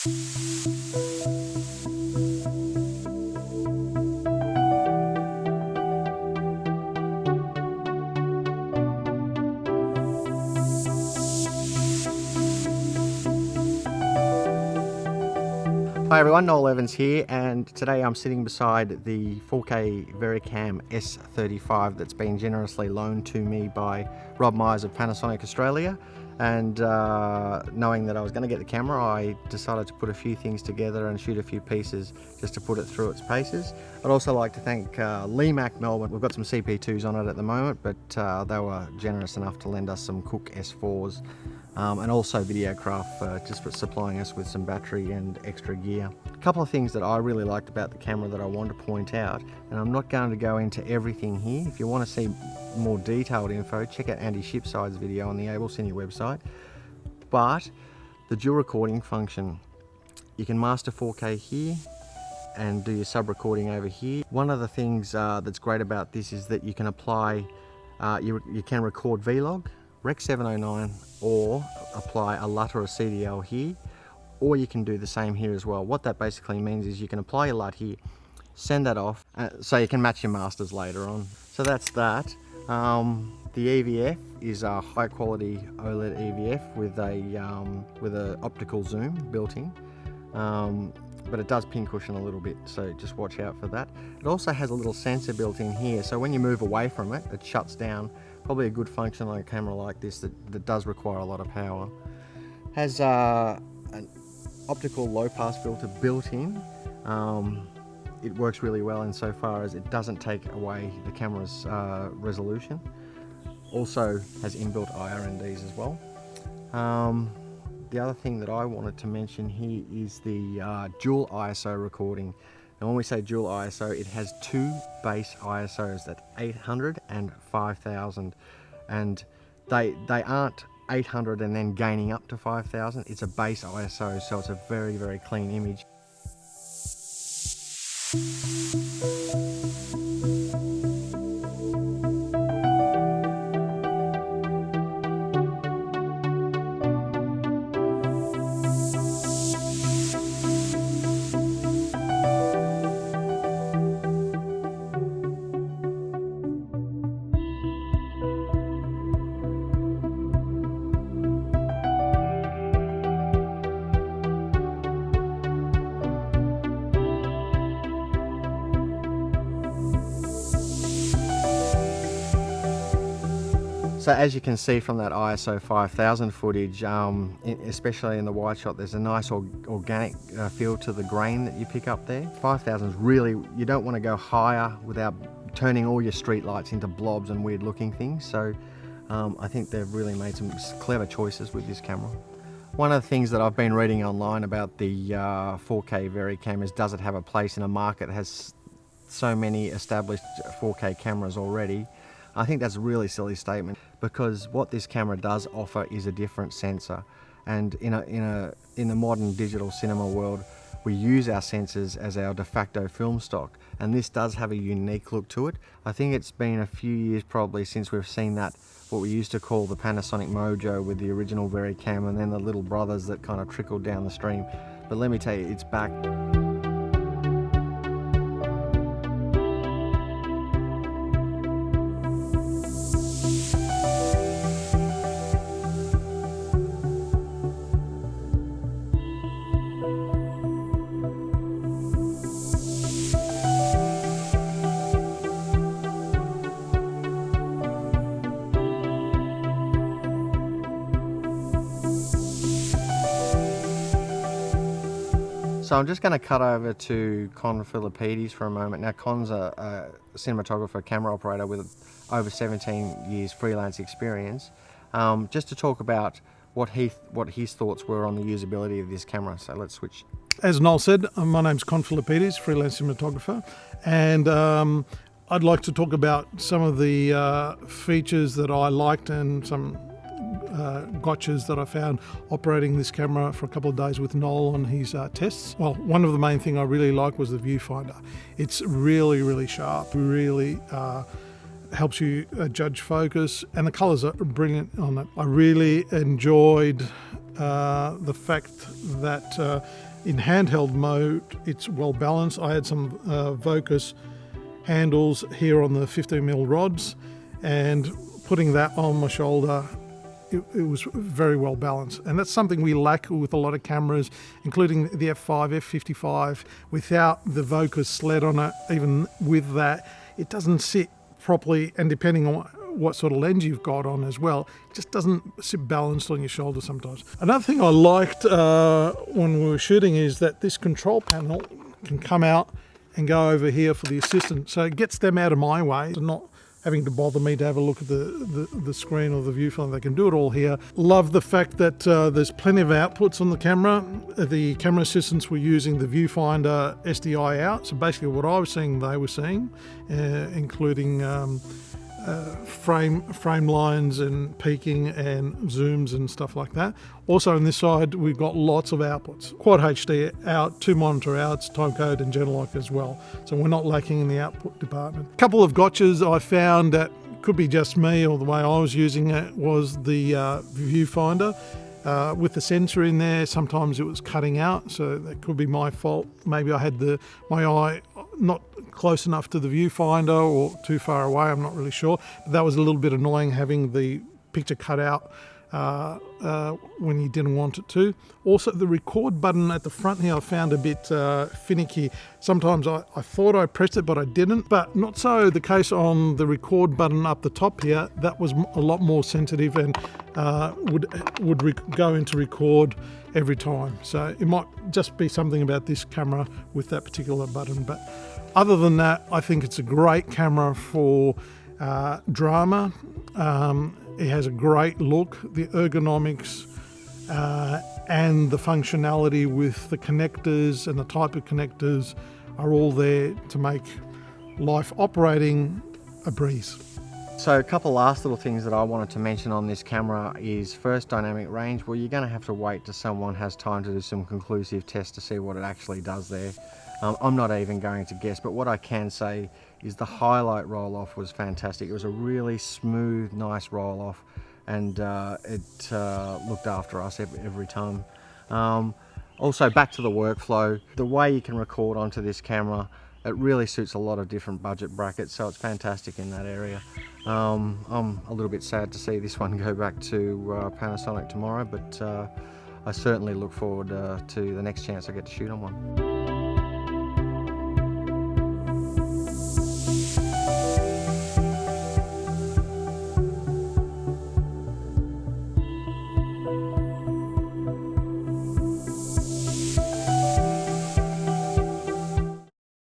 Hi everyone, Noel Evans here, and today I'm sitting beside the 4K Varicam S35 that's been generously loaned to me by Rob Myers of Panasonic Australia. And knowing that I was going to get the camera, I decided to put a few things together and shoot a few pieces just to put it through its paces. I'd also like to thank Mac Melbourne. We've got some CP2s on it at the moment, but they were generous enough to lend us some Cook S4s. And also Videocraft just for supplying us with some battery and extra gear. A couple of things that I really liked about the camera that I want to point out, and I'm not going to go into everything here. If you want to see more detailed info, check out Andy Shipside's video on the AbleCine website. But the dual recording function, you can master 4K here and do your sub recording over here. One of the things that's great about this is that you can apply, you can record Vlog, Rec 709, or apply a LUT or a CDL here, or you can do the same here as well. What that basically means is you can apply your LUT here, send that off, so you can match your masters later on. So that's that. The EVF is a high quality OLED EVF with a optical zoom built in. But it does pin cushion a little bit, so just watch out for that. It also has a little sensor built in here, so when you move away from it, it shuts down. Probably a good function on a camera like this that does require a lot of power. Has an optical low pass filter built in. It works really well insofar as it doesn't take away the camera's resolution. Also has inbuilt IRNDs as well. The other thing that I wanted to mention here is the dual ISO recording. And when we say dual ISO, it has two base ISOs, that's 800 and 5000. And they aren't 800 and then gaining up to 5000. It's a base ISO, so it's a very, very clean image. So as you can see from that ISO 5000 footage, especially in the wide shot, there's a nice organic feel to the grain that you pick up there. 5000 is really, you don't want to go higher without turning all your street lights into blobs and weird looking things. So I think they've really made some clever choices with this camera. One of the things that I've been reading online about the 4K Varicam is, does it have a place in a market that has so many established 4K cameras already? I think that's a really silly statement, because what this camera does offer is a different sensor. And in the modern digital cinema world, we use our sensors as our de facto film stock, and this does have a unique look to it. I think it's been a few years probably since we've seen that, what we used to call the Panasonic Mojo with the original Varicam, and then the little brothers that kind of trickled down the stream. But let me tell you, it's back. So I'm just going to cut over to Con Philippides for a moment. Now, Con's a cinematographer, camera operator with over 17 years freelance experience, just to talk about what his thoughts were on the usability of this camera. So let's switch. As Noel said, my name's Con Philippides, freelance cinematographer, and I'd like to talk about some of the features that I liked and some gotchas that I found operating this camera for a couple of days with Noel on his tests. Well, one of the main thing I really liked was the viewfinder. It's really, really sharp, really helps you judge focus, and the colours are brilliant on it. I really enjoyed the fact that in handheld mode it's well balanced. I had some Vocus handles here on the 15mm rods, and putting that on my shoulder, it was very well balanced. And that's something we lack with a lot of cameras, including the F5, F55. Without the Vocus sled on it, even with that, it doesn't sit properly, and depending on what sort of lens you've got on as well, it just doesn't sit balanced on your shoulder sometimes. Another thing I liked when we were shooting is that this control panel can come out and go over here for the assistant, so it gets them out of my way, not having to bother me to have a look at the screen or the viewfinder. They can do it all here. Love the fact that there's plenty of outputs on the camera. The camera assistants were using the viewfinder SDI out, so basically what I was seeing they were seeing, including frame lines and peaking and zooms and stuff like that. Also on this side we've got lots of outputs. Quad HD out, 2 monitor outs, timecode and Genlock as well. So we're not lacking in the output department. A couple of gotchas I found that could be just me or the way I was using it was the viewfinder. With the sensor in there, sometimes it was cutting out, so that could be my fault. Maybe I had my eye not close enough to the viewfinder or too far away, I'm not really sure. But that was a little bit annoying, having the picture cut out when you didn't want it to. Also, the record button at the front here I found a bit finicky. Sometimes I thought I pressed it, but I didn't. But not so the case on the record button up the top here. That was a lot more sensitive and would go into record every time. So it might just be something about this camera with that particular button. But other than that, I think it's a great camera for drama. It has a great look. The ergonomics and the functionality with the connectors and the type of connectors are all there to make life operating a breeze. So a couple last little things that I wanted to mention on this camera is first, dynamic range. Well, you're going to have to wait till someone has time to do some conclusive tests to see what it actually does there. I'm not even going to guess, but what I can say is the highlight roll-off was fantastic. It was a really smooth, nice roll-off, and it looked after us every time. Also, back to the workflow, the way you can record onto this camera, it really suits a lot of different budget brackets, so it's fantastic in that area. I'm a little bit sad to see this one go back to Panasonic tomorrow, but I certainly look forward to the next chance I get to shoot on one.